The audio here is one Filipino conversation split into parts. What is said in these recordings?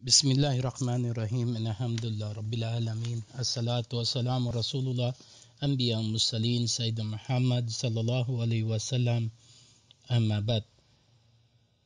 Bismillahirrahmanirrahim. Alhamdulillah Rabbil Alamin. Assalatu wassalamu Rasulullah Anbiya Mursalin Sayyidina Muhammad sallallahu alaihi wasallam. Amma ba'd.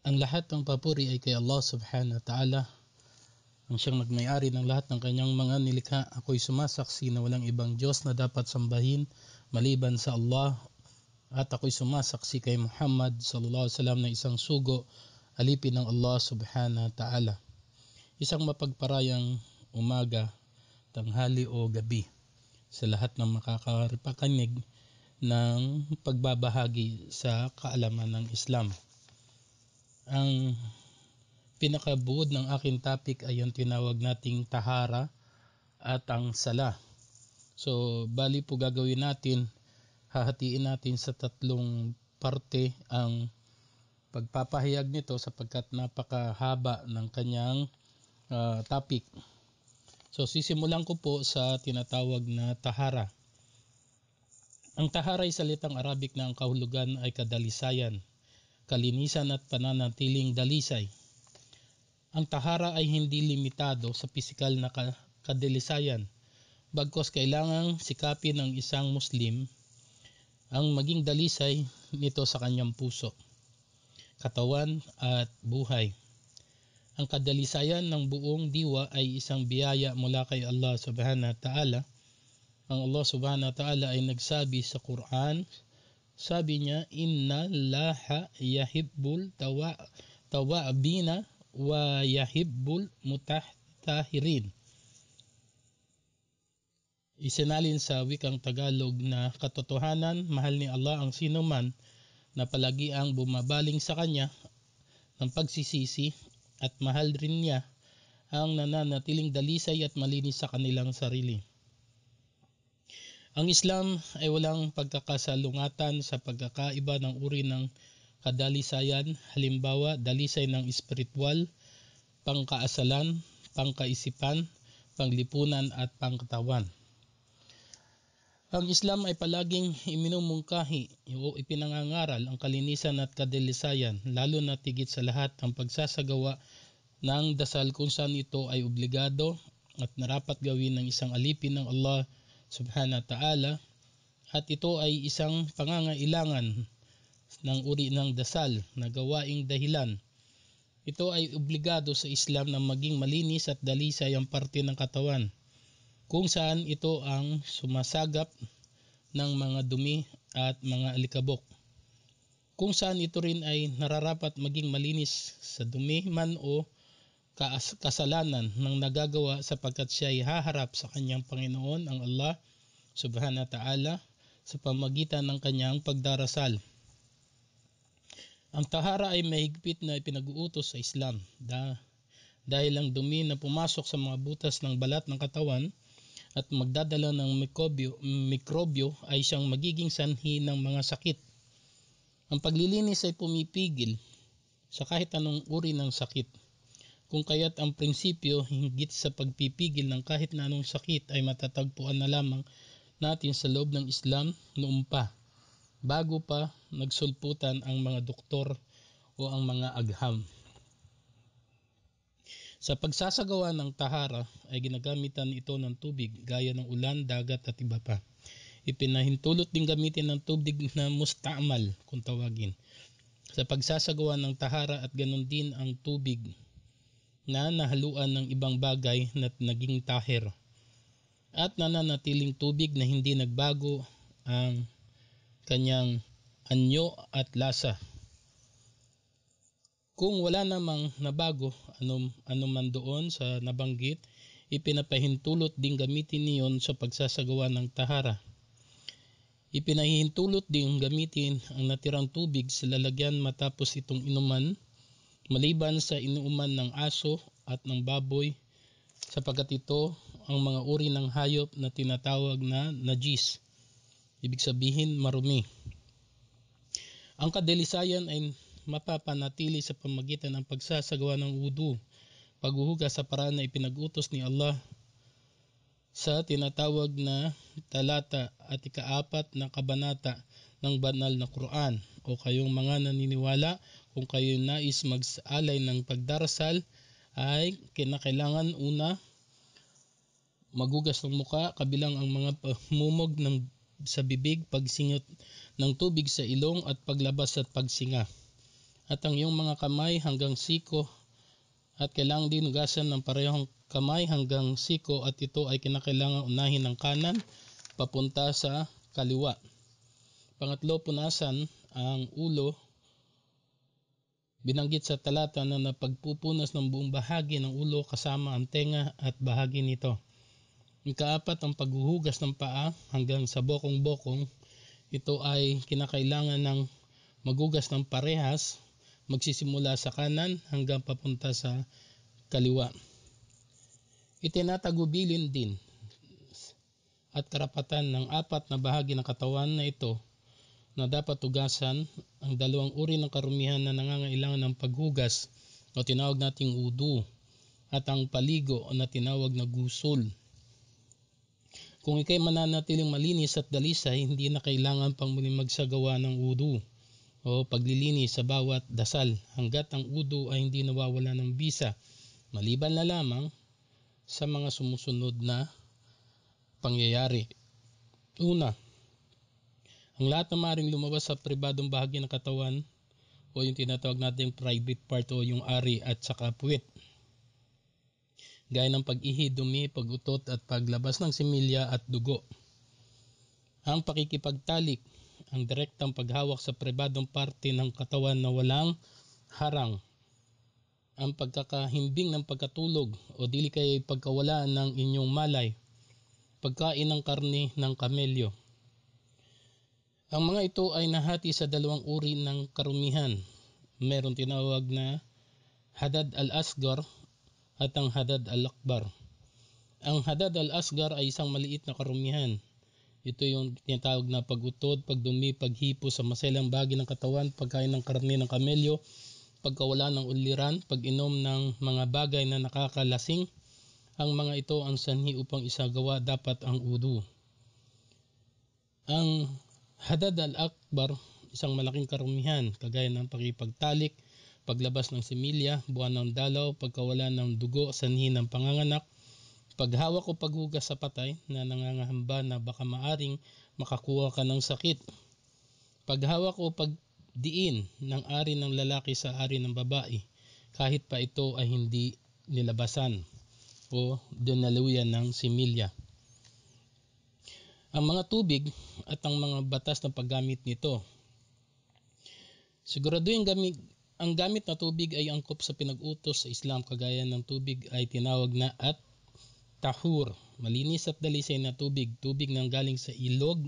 Ang lahat ng papuri ay kay Allah subhanahu wa ta'ala, ang siyang nagmay-ari ng lahat ng kanyang mga nilikha. Ako'y sumasaksi na walang ibang Diyos na dapat sambahin maliban sa Allah, at ako'y sumasaksi kay Muhammad sallallahu alaihi wasallam na isang sugo, alipin ng Allah subhanahu wa ta'ala. Isang mapagparayang umaga, tanghali o gabi sa lahat ng makakaripakinig ng pagbabahagi sa kaalaman ng Islam. Ang pinakabuod ng aking topic ay yung tinawag nating tahara at ang sala. So, bali po gagawin natin, hahatiin natin sa tatlong parte ang pagpapahayag nito sapagkat napakahaba ng kanyang topic. So sisimulan ko po sa tinatawag na tahara. Ang tahara ay salitang Arabic na ang kahulugan ay kadalisayan, kalinisan at pananatiling dalisay. Ang tahara ay hindi limitado sa pisikal na kadalisayan, bagkus kailangang sikapin ng isang Muslim ang maging dalisay nito sa kanyang puso, katawan at buhay. Ang kadalisayan ng buong diwa ay isang biyaya mula kay Allah subhanahu wa ta'ala. Ang Allah subhanahu wa ta'ala ay nagsabi sa Quran, sabi niya, Inna Allaha yahibbul tawabina wa yahibbul mutahhirin. Isinalin sa wikang Tagalog na katotohanan, mahal ni Allah ang sinuman na palagi ang bumabaling sa kanya ng pagsisisi, at mahal rin niya ang nananatiling dalisay at malinis sa kanilang sarili. Ang Islam ay walang pagkakasalungatan sa pagkakaiba ng uri ng kadalisayan, halimbawa dalisay ng espiritual, pangkaasalan, pangkaisipan, panglipunan at pangkatawan. Ang Islam ay palaging iminumungkahi o ipinangangaral ang kalinisan at kadalisayan, lalo na tigit sa lahat ang pagsasagawa ng dasal kung saan ito ay obligado at narapat gawin ng isang alipin ng Allah subhanahu wa ta'ala, at ito ay isang pangangailangan ng uri ng dasal na gawaing dahilan. Ito ay obligado sa Islam na maging malinis at dalisay ang parte ng katawan, kung saan ito ang sumasagap ng mga dumi at mga alikabok, kung saan ito rin ay nararapat maging malinis sa dumi man o kasalanan ng nagagawa, sapagkat siya ay haharap sa kanyang Panginoon ang Allah subhanahu wa ta'ala sa pamagitan ng kanyang pagdarasal. Ang tahara ay mahigpit na ipinag-uutos sa Islam dahil ang dumi na pumasok sa mga butas ng balat ng katawan at magdadala ng mikrobyo ay siyang magiging sanhi ng mga sakit. Ang paglilinis ay pumipigil sa kahit anong uri ng sakit, kung kaya't ang prinsipyo hinggit sa pagpipigil ng kahit na anong sakit ay matatagpuan na lamang natin sa loob ng Islam noon pa, bago pa nagsulputan ang mga doktor o ang mga agham. Sa pagsasagawa ng tahara ay ginagamitan ito ng tubig gaya ng ulan, dagat at iba pa. Ipinahintulot din gamitin ng tubig na musta'mal kung tawagin sa pagsasagawa ng tahara, at ganon din ang tubig na nahaluan ng ibang bagay na naging tahir at nananatiling tubig na hindi nagbago ang kanyang anyo at lasa. Kung wala namang nabago anuman doon sa nabanggit, ipinapahintulot din gamitin niyon sa pagsasagawa ng tahara. Ipinahintulot din gamitin ang natirang tubig sa lalagyan matapos itong inuman, maliban sa inuuman ng aso at ng baboy, sapagkat ito ang mga uri ng hayop na tinatawag na najis, ibig sabihin marumi. Ang kadalisayan ay mapapanatili sa pamagitan ng pagsasagawa ng wudu, paghuhugas sa paraan na ipinag-utos ni Allah sa tinatawag na talata at ika-4 na kabanata ng banal na Quran. O kayong mga naniniwala, kung kayo nais mag-alay ng pagdarasal ay kinakailangan una magugas ng muka, kabilang ang mga pamumog sa bibig, pagsingot ng tubig sa ilong at paglabas at pagsinga. At ang iyong mga kamay hanggang siko, at kailangan din hugasan ng parehong kamay hanggang siko, at ito ay kinakailangan unahin ng kanan papunta sa kaliwa. Pangatlo, punasan ang ulo. Binanggit sa talata na pagpupunas ng buong bahagi ng ulo kasama ang tenga at bahagi nito. Ikaapat, ang paghuhugas ng paa hanggang sa bokong-bokong. Ito ay kinakailangan ng magugas ng parehas, magsisimula sa kanan hanggang papunta sa kaliwa. Itinatagubilin din at karapatan ng apat na bahagi ng katawan na ito na dapat hugasan ang dalawang uri ng karumihan na nangangailangan ng paghugas o tinawag nating wudu, at ang paligo na tinawag na gusul. Kung ikay mananatiling malinis at dalisay, hindi na kailangan pang muling magsagawa ng wudu o paglilinis sa bawat dasal hanggat ang wudu ay hindi nawawala ng bisa, maliban na lamang sa mga sumusunod na pangyayari. Una, ang lahat na maaaring lumabas sa pribadong bahagi ng katawan o yung tinatawag nating private part o yung ari at saka puwit, gaya ng pag-ihi, dumi, pag-utot at paglabas ng similya at dugo. Ang pakikipagtalik, ang direktang paghawak sa pribadong parte ng katawan na walang harang. Ang pagkakahimbing ng pagkatulog o dili kay pagkawalaan ng inyong malay. Pagkain ng karne ng kamelyo. Ang mga ito ay nahati sa dalawang uri ng karumihan. Meron tinawag na hadad al-asgar at ang hadad al-akbar. Ang hadad al-asgar ay isang maliit na karumihan. Ito yung tinatawag na pag-utod, pagdumi, paghipo sa maselang bahagi ng katawan, pagkain ng karne ng kamelyo, pagkawala ng uliran, pag-inom ng mga bagay na nakakalasing. Ang mga ito ang sanhi upang isagawa dapat ang wudu. Ang hadad al-akbar, isang malaking karumihan, kagaya ng pakipagtalik, paglabas ng similya, buwan ng dalaw, pagkawala ng dugo, sanhi ng panganganak, paghawak o paghugas sa patay na nangangahamba na baka maaring makakuha ka ng sakit, paghawak o pagdiin ng ari ng lalaki sa ari ng babae, kahit pa ito ay hindi nilabasan o dinaluyan ng similya. Ang mga tubig at ang mga batas ng paggamit nito. Siguraduhin ang gamit na tubig ay angkop sa pinag-utos sa Islam, kagaya ng tubig ay tinawag na at-tahur, malinis at dalisay na tubig, tubig nang galing sa ilog,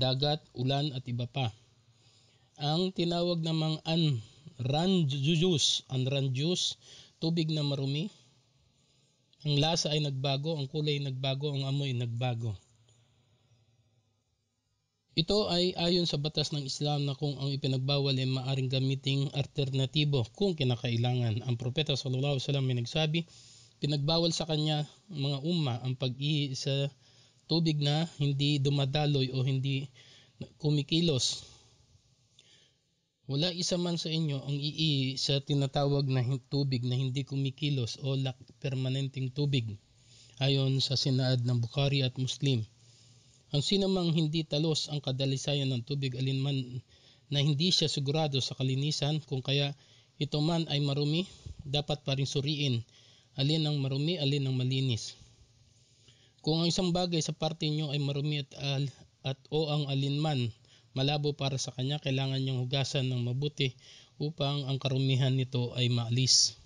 dagat, ulan at iba pa. Ang tinawag namang anranjus, tubig na marumi. Ang lasa ay nagbago, ang kulay nagbago, ang amoy nagbago. Ito ay ayon sa batas ng Islam na kung ang ipinagbawal ay maaring gamiting alternatibo kung kinakailangan. Ang propeta sallallahu alaihi wasallam may nagsabi, pinagbawal sa kanya mga umma ang pag-ihi sa tubig na hindi dumadaloy o hindi kumikilos. Wala isa man sa inyo ang iihi sa tinatawag na tubig na hindi kumikilos o permanenteng tubig, ayon sa sinaad ng Bukhari at Muslim. Ang sinamang hindi talos ang kadalisayan ng tubig alinman na hindi siya sigurado sa kalinisan, kung kaya ito man ay marumi, dapat pa rin suriin alin ang marumi, alin ang malinis. Kung ang isang bagay sa parte nyo ay marumi o ang alinman malabo para sa kanya, kailangan niyang hugasan ng mabuti upang ang karumihan nito ay maalis.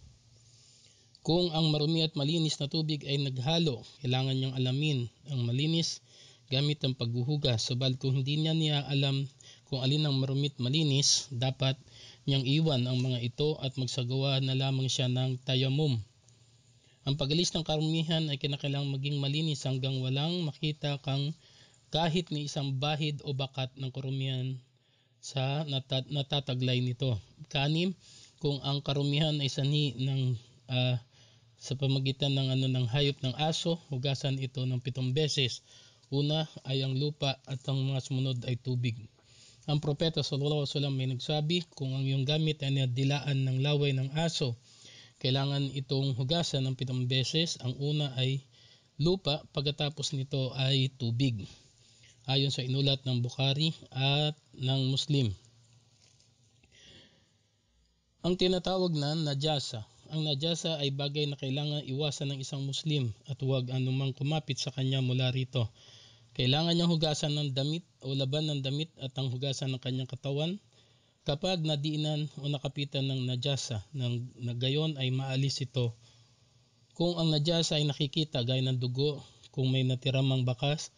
Kung ang marumi at malinis na tubig ay naghalo, kailangan niyang alamin ang malinis gamit ang paghuhugas. Subalit kung hindi niya alam kung alin ang marumi at malinis, dapat niyang iwan ang mga ito at magsagawa na lamang siya ng tayamum. Ang pag-alis ng karumihan ay kinakailangang maging malinis hanggang walang makita kang kahit ni isang bahid o bakat ng karumihan sa natataglay nito. Kanim, kung ang karumihan ay sanhi ng sa pamagitan ng hayop ng aso, hugasan ito ng 7 beses. Una ay ang lupa at ang mga sumunod ay tubig. Ang propeta sallallahu alaihi wasallam may nagsabi, kung ang iyong gamit ay nadilaan ng laway ng aso, kailangan itong hugasan ng 7 beses. Ang una ay lupa, pagkatapos nito ay tubig, ayon sa inulat ng Bukhari at ng Muslim. Ang tinatawag na najasa. Ang najasa ay bagay na kailangan iwasan ng isang Muslim at huwag anumang kumapit sa kanya mula rito. Kailangan niyang hugasan ng damit o laban ng damit at ang hugasan ng kanyang katawan kapag nadiinan o nakapitan ng najasa, na gayon ay maalis ito. Kung ang najasa ay nakikita gaya ng dugo, kung may natiramang bakas,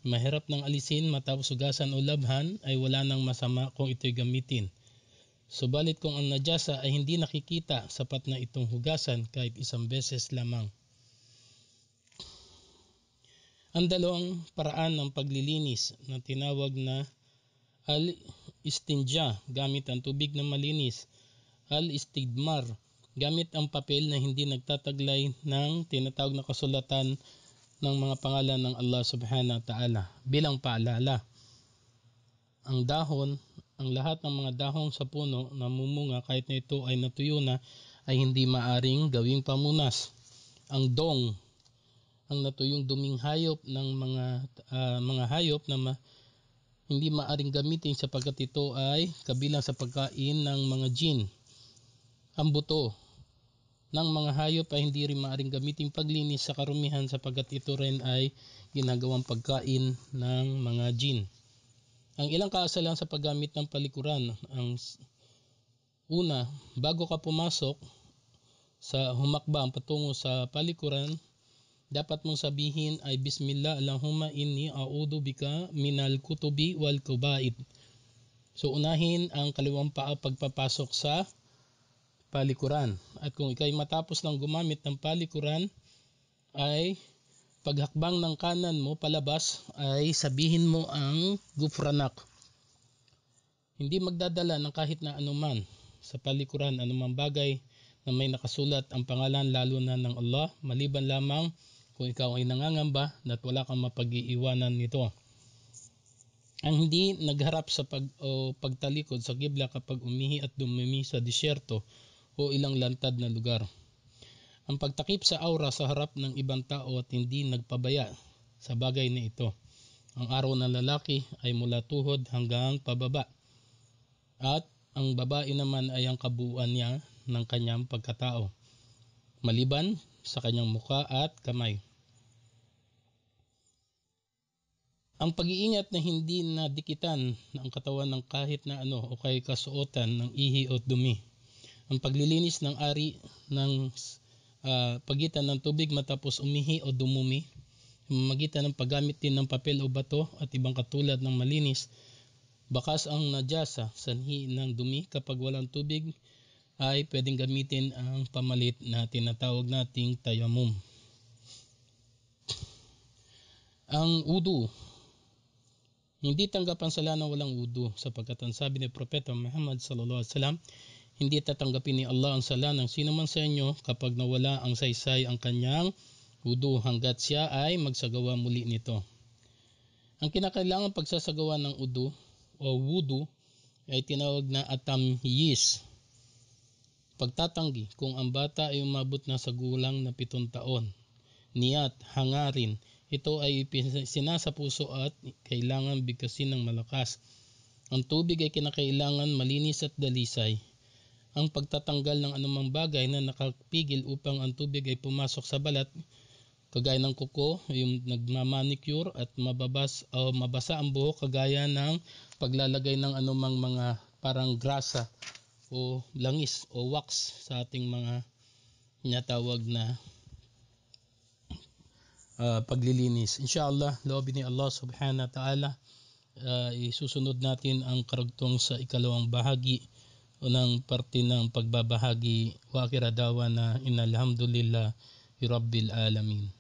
mahirap nang alisin matapos hugasan o labhan, ay wala nang masama kung ito'y gamitin. Subalit kung ang najasa ay hindi nakikita, sapat na itong hugasan kahit 1 beses lamang. Ang dalawang paraan ng paglilinis na tinawag na al-istinja gamit ang tubig na malinis, al-istijmar gamit ang papel na hindi nagtataglay ng tinatawag na kasulatan ng mga pangalan ng Allah subhanahu wa ta'ala. Bilang paalala, ang dahon, ang lahat ng mga dahon sa puno na mumunga kahit na ito ay natuyo na ay hindi maaring gawing pamunas. Ang dong, ang natuyong duming hayop ng mga hayop na hindi maaring gamitin sapagkat ito ay kabilang sa pagkain ng mga jin. Ang buto ng mga hayop ay hindi rin maaring gamitin paglinis sa karumihan sapagkat ito rin ay ginagawang pagkain ng mga jin. Ang ilang kaasalan sa paggamit ng palikuran. Ang una, bago ka pumasok sa humakbang patungo sa palikuran, dapat mong sabihin ay Bismillah Allahumma inni a'udhu bika minal kutubi wal kubait. So unahin ang kaliwang paa pagpapasok sa palikuran. At kung ikay matapos ng gumamit ng palikuran, ay paghakbang ng kanan mo palabas ay sabihin mo ang gufranak. Hindi magdadala ng kahit na anuman sa palikuran, anumang bagay na may nakasulat ang pangalan lalo na ng Allah, maliban lamang kung ikaw ay nangangamba at wala kang mapag-iiwanan nito. Ang hindi nagharap sa pagtalikod sa kibla kapag umihi at dumumi sa disyerto o ilang lantad na lugar. Ang pagtakip sa aura sa harap ng ibang tao at hindi nagpabaya sa bagay na ito. Ang araw ng lalaki ay mula tuhod hanggang pababa, at ang babae naman ay ang kabuuan niya ng kanyang pagkatao, maliban sa kanyang muka at kamay. Ang pag-iingat na hindi nadikitan ang katawan ng kahit na ano o kay kasuotan ng ihi o dumi. Ang paglilinis ng ari ng pagitan ng tubig matapos umihi o dumumi, magitan ng paggamit din ng papel o bato at ibang katulad ng malinis. Bakas ang najasa, sanhi ng dumi, kapag walang tubig ay pwedeng gamitin ang pamalit na tinatawag nating tayamum. Ang wudu. Hindi tanggap ang sala ng walang wudu sapagkat ang sabi ni Propeta Muhammad sallallahu alaihi wasallam, hindi tatanggapin ni Allah ang sala ng sino man sa inyo kapag nawala ang saysay ang kanyang wudu hanggat siya ay magsagawa muli nito. Ang kinakailangan pagsasagawa ng wudu ay tinawag na atamyis. Pagtatanggi kung ang bata ay umabot na sa gulang na 7 taon. Niyat, hangarin. Ito ay sinasa puso at kailangan bigkasin ng malakas. Ang tubig ay kinakailangan malinis at dalisay. Ang pagtatanggal ng anumang bagay na nakapigil upang ang tubig ay pumasok sa balat, kagaya ng kuko, yung nagmamanicure, at mabasa ang buhok kagaya ng paglalagay ng anumang mga parang grasa o langis o wax sa ating mga tinatawag na paglilinis. Inshallah, loobin ni Allah subhanahu wa ta'ala, isusunod natin ang karugtong sa ikalawang bahagi unang parte ng pagbabahagi. Wa akhir da'wana innal hamdulillah rabbil alamin.